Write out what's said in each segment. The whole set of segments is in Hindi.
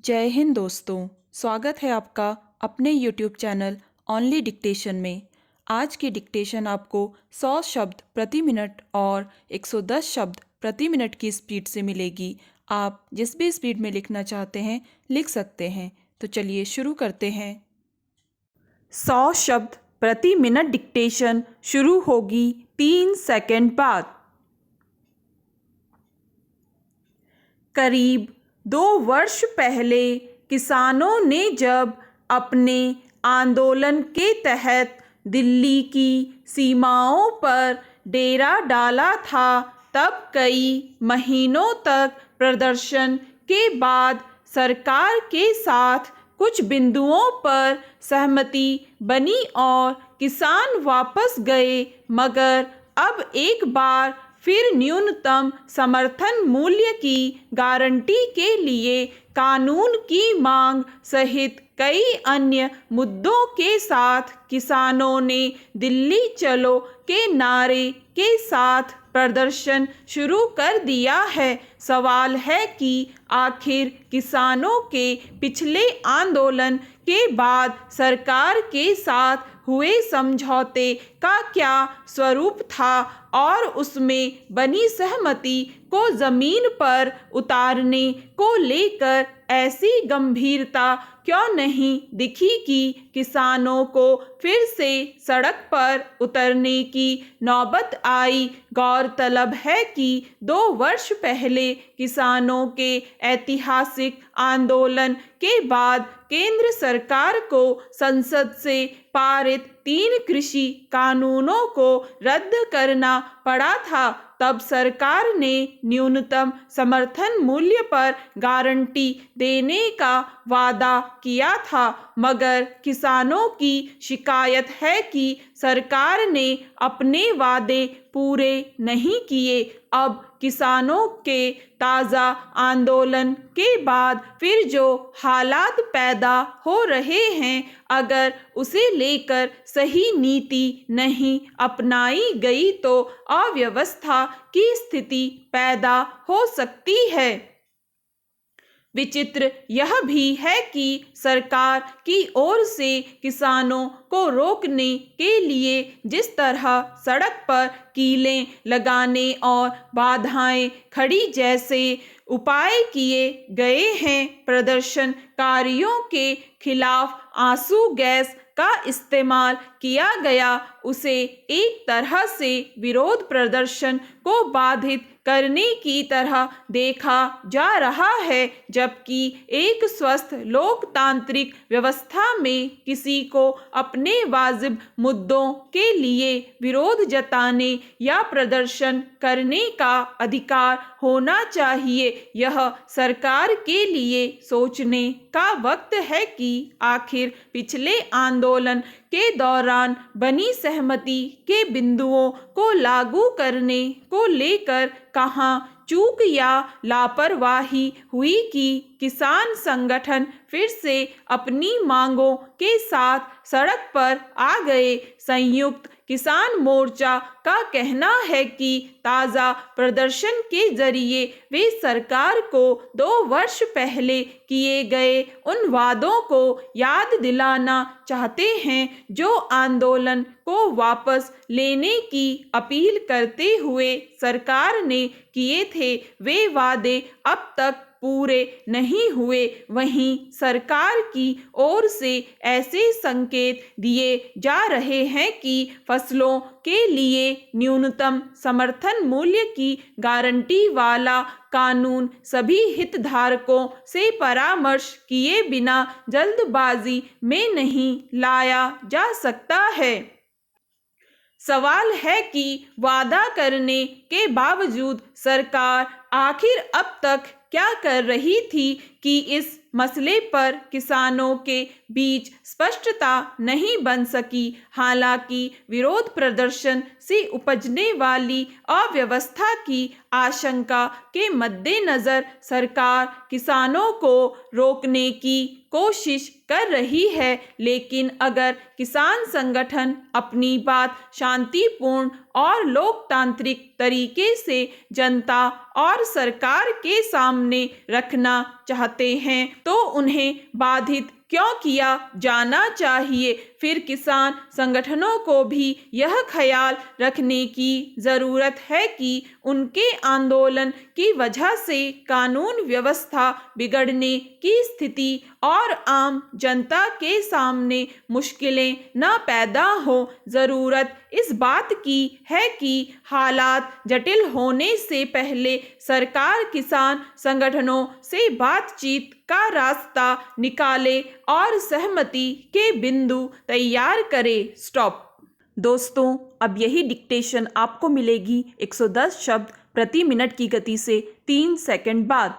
जय हिंद दोस्तों। स्वागत है आपका अपने YouTube चैनल ओनली डिक्टेशन में। आज की डिक्टेशन आपको 100 शब्द प्रति मिनट और 110 शब्द प्रति मिनट की स्पीड से मिलेगी। आप जिस भी स्पीड में लिखना चाहते हैं लिख सकते हैं। तो चलिए शुरू करते हैं। 100 शब्द प्रति मिनट डिक्टेशन शुरू होगी 3 सेकंड बाद। करीब 2 वर्ष पहले किसानों ने जब अपने आंदोलन के तहत दिल्ली की सीमाओं पर डेरा डाला था, तब कई महीनों तक प्रदर्शन के बाद सरकार के साथ कुछ बिंदुओं पर सहमति बनी और किसान वापस गए, मगर अब एक बार फिर न्यूनतम समर्थन मूल्य की गारंटी के लिए कानून की मांग सहित कई अन्य मुद्दों के साथ किसानों ने दिल्ली चलो के नारे के साथ प्रदर्शन शुरू कर दिया है। सवाल है कि आखिर किसानों के पिछले आंदोलन के बाद सरकार के साथ हुए समझौते का क्या स्वरूप था और उसमें बनी सहमति को जमीन पर उतारने को लेकर ऐसी गंभीरता क्यों नहीं दिखी कि किसानों को फिर से सड़क पर उतरने की नौबत आई। गौरतलब है कि 2 वर्ष पहले किसानों के ऐतिहासिक आंदोलन के बाद केंद्र सरकार को संसद से पारित 3 कृषि कानूनों को रद्द करना पड़ा था। तब सरकार ने न्यूनतम समर्थन मूल्य पर गारंटी देने का वादा किया था, मगर किसानों की शिकायत है कि सरकार ने अपने वादे पूरे नहीं किए। अब किसानों के ताज़ा आंदोलन के बाद फिर जो हालात पैदा हो रहे हैं, अगर उसे लेकर सही नीति नहीं अपनाई गई तो अव्यवस्था की स्थिति पैदा हो सकती है। विचित्र यह भी है कि सरकार की ओर से किसानों को रोकने के लिए जिस तरह सड़क पर कीलें लगाने और बाधाएं खड़ी जैसे उपाय किए गए हैं, प्रदर्शनकारियों के खिलाफ आंसू गैस का इस्तेमाल किया गया, उसे एक तरह से विरोध प्रदर्शन को बाधित करने की तरह देखा जा रहा है, जबकि एक स्वस्थ लोकतांत्रिक व्यवस्था में किसी को अपने वाजिब मुद्दों के लिए विरोध जताने या प्रदर्शन करने का अधिकार होना चाहिए। यह सरकार के लिए सोचने का वक्त है कि आखिर पिछले आंदोलन के दौरान बनी सहमति के बिंदुओं को लागू करने को लेकर कहाँ चूक या लापरवाही हुई कि किसान संगठन फिर से अपनी मांगों के साथ सड़क पर आ गए। संयुक्त किसान मोर्चा का कहना है कि ताज़ा प्रदर्शन के जरिए वे सरकार को 2 वर्ष पहले किए गए उन वादों को याद दिलाना चाहते हैं जो आंदोलन को वापस लेने की अपील करते हुए सरकार ने किए थे। वे वादे अब तक पूरे नहीं हुए। वहीं सरकार की ओर से ऐसे संकेत दिए जा रहे हैं कि फसलों के लिए न्यूनतम समर्थन मूल्य की गारंटी वाला कानून सभी हितधारकों से परामर्श किए बिना जल्दबाजी में नहीं लाया जा सकता है। सवाल है कि वादा करने के बावजूद सरकार आखिर अब तक क्या कर रही थी कि इस मसले पर किसानों के बीच स्पष्टता नहीं बन सकी। हालांकि विरोध प्रदर्शन से उपजने वाली अव्यवस्था की आशंका के मद्देनजर सरकार किसानों को रोकने की कोशिश कर रही है, लेकिन अगर किसान संगठन अपनी बात शांतिपूर्ण और लोकतांत्रिक तरीके से जनता और सरकार के सामने रखना चाहते हैं तो उन्हें बाधित क्यों किया जाना चाहिए। फिर किसान संगठनों को भी यह ख्याल रखने की ज़रूरत है कि उनके आंदोलन की वजह से कानून व्यवस्था बिगड़ने की स्थिति और आम जनता के सामने मुश्किलें न पैदा हो। ज़रूरत इस बात की है कि हालात जटिल होने से पहले सरकार किसान संगठनों से बातचीत का रास्ता निकाले और सहमति के बिंदु तैयार करे। स्टॉप। दोस्तों, अब यही डिक्टेशन आपको मिलेगी 110 शब्द प्रति मिनट की गति से 3 सेकंड बाद।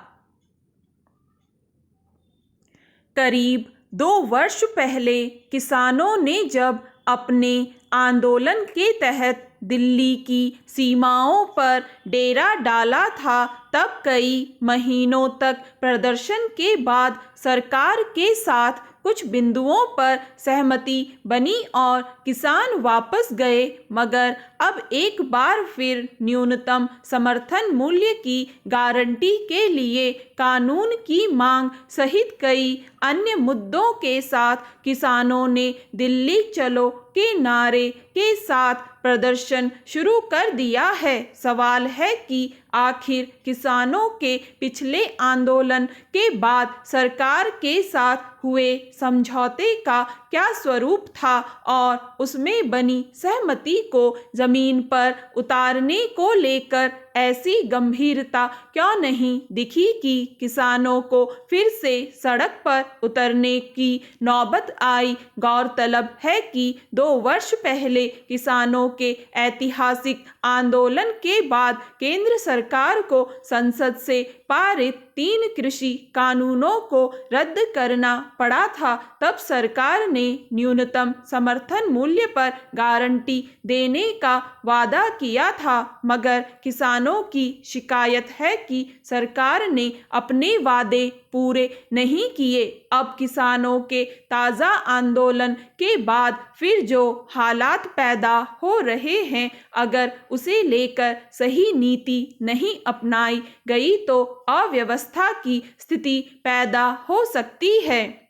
करीब 2 वर्ष पहले किसानों ने जब अपने आंदोलन के तहत दिल्ली की सीमाओं पर डेरा डाला था, तब कई महीनों तक प्रदर्शन के बाद सरकार के साथ कुछ बिंदुओं पर सहमति बनी और किसान वापस गए, मगर अब एक बार फिर न्यूनतम समर्थन मूल्य की गारंटी के लिए कानून की मांग सहित कई अन्य मुद्दों के साथ किसानों ने दिल्ली चलो के नारे के साथ प्रदर्शन शुरू कर दिया है। सवाल है कि आखिर किसानों के पिछले आंदोलन के बाद सरकार के साथ हुए समझौते का क्या स्वरूप था और उसमें बनी सहमति को जमीन पर उतारने को लेकर ऐसी गंभीरता क्यों नहीं दिखी कि किसानों को फिर से सड़क पर उतरने की नौबत आई। गौरतलब है कि 2 वर्ष पहले किसानों के ऐतिहासिक आंदोलन के बाद केंद्र सरकार को संसद से पारित 3 कृषि कानूनों को रद्द करना पड़ा था। तब सरकार ने न्यूनतम समर्थन मूल्य पर गारंटी देने का वादा किया था, मगर किसानों की शिकायत है कि सरकार ने अपने वादे पूरे नहीं किए। अब किसानों के ताज़ा आंदोलन के बाद फिर जो हालात पैदा हो रहे हैं, अगर उसे लेकर सही नीति नहीं अपनाई गई तो अव्यवस्था की स्थिति पैदा हो सकती है।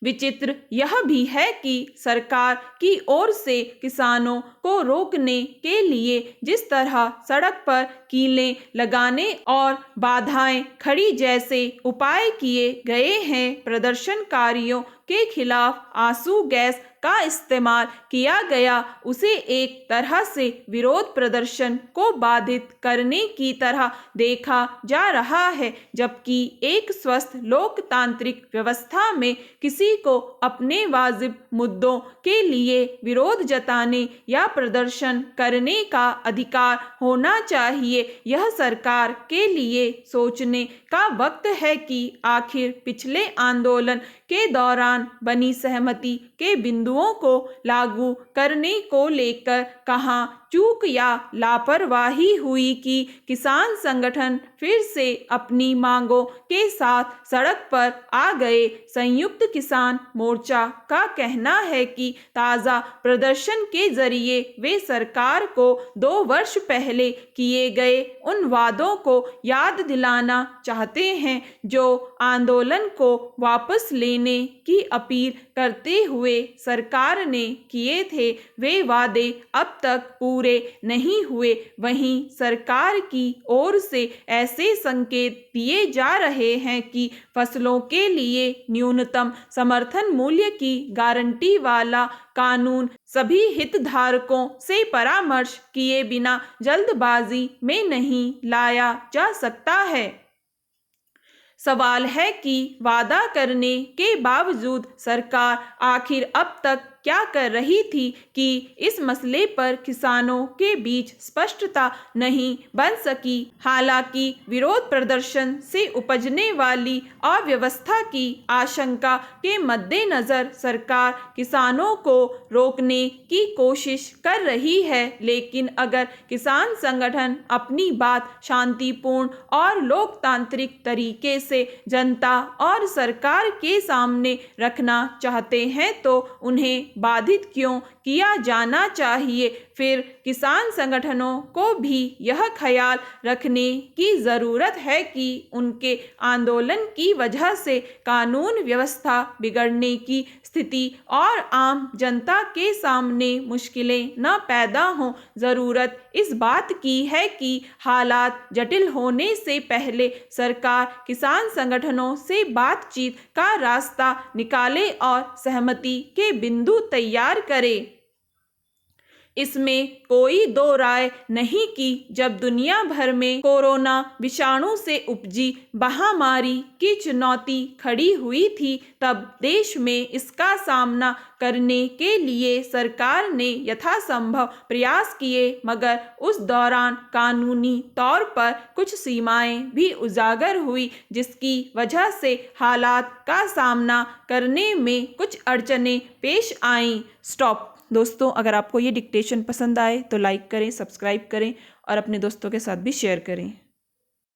विचित्र यह भी है कि सरकार की ओर से किसानों को रोकने के लिए जिस तरह सड़क पर कीलें लगाने और बाधाएं खड़ी जैसे उपाय किए गए हैं, प्रदर्शनकारियों के खिलाफ आंसू गैस का इस्तेमाल किया गया, उसे एक तरह से विरोध प्रदर्शन को बाधित करने की तरह देखा जा रहा है, जबकि एक स्वस्थ लोकतांत्रिक व्यवस्था में किसी को अपने वाजिब मुद्दों के लिए विरोध जताने या प्रदर्शन करने का अधिकार होना चाहिए। यह सरकार के लिए सोचने का वक्त है कि आखिर पिछले आंदोलन के दौरान बनी सहमति के बिंदुओं को लागू करने को लेकर कहां चूक या लापरवाही हुई कि किसान संगठन फिर से अपनी मांगों के साथ सड़क पर आ गए। संयुक्त किसान मोर्चा का कहना है कि ताज़ा प्रदर्शन के जरिए वे सरकार को 2 वर्ष पहले किए गए उन वादों को याद दिलाना चाहते हैं जो आंदोलन को वापस लेने की अपील करते हुए सरकार ने किए थे। वे वादे अब तक पूरे नहीं हुए। वहीं सरकार की ओर से ऐसे संकेत दिए जा रहे हैं कि फसलों के लिए न्यूनतम समर्थन मूल्य की गारंटी वाला कानून सभी हितधारकों से परामर्श किए बिना जल्दबाजी में नहीं लाया जा सकता है। सवाल है कि वादा करने के बावजूद सरकार आखिर अब तक क्या कर रही थी कि इस मसले पर किसानों के बीच स्पष्टता नहीं बन सकी। हालांकि विरोध प्रदर्शन से उपजने वाली अव्यवस्था की आशंका के मद्देनज़र सरकार किसानों को रोकने की कोशिश कर रही है, लेकिन अगर किसान संगठन अपनी बात शांतिपूर्ण और लोकतांत्रिक तरीके से जनता और सरकार के सामने रखना चाहते हैं तो उन्हें बाधित क्यों किया जाना चाहिए। फिर किसान संगठनों को भी यह ख्याल रखने की ज़रूरत है कि उनके आंदोलन की वजह से कानून व्यवस्था बिगड़ने की स्थिति और आम जनता के सामने मुश्किलें न पैदा हों। ज़रूरत इस बात की है कि हालात जटिल होने से पहले सरकार किसान संगठनों से बातचीत का रास्ता निकाले और सहमति के बिंदु तैयार करे। इसमें कोई दो राय नहीं कि जब दुनिया भर में कोरोना विषाणु से उपजी महामारी की चुनौती खड़ी हुई थी, तब देश में इसका सामना करने के लिए सरकार ने यथासंभव प्रयास किए, मगर उस दौरान कानूनी तौर पर कुछ सीमाएं भी उजागर हुई, जिसकी वजह से हालात का सामना करने में कुछ अड़चनें पेश आईं। स्टॉप। दोस्तों, अगर आपको ये डिक्टेशन पसंद आए तो लाइक करें, सब्सक्राइब करें और अपने दोस्तों के साथ भी शेयर करें।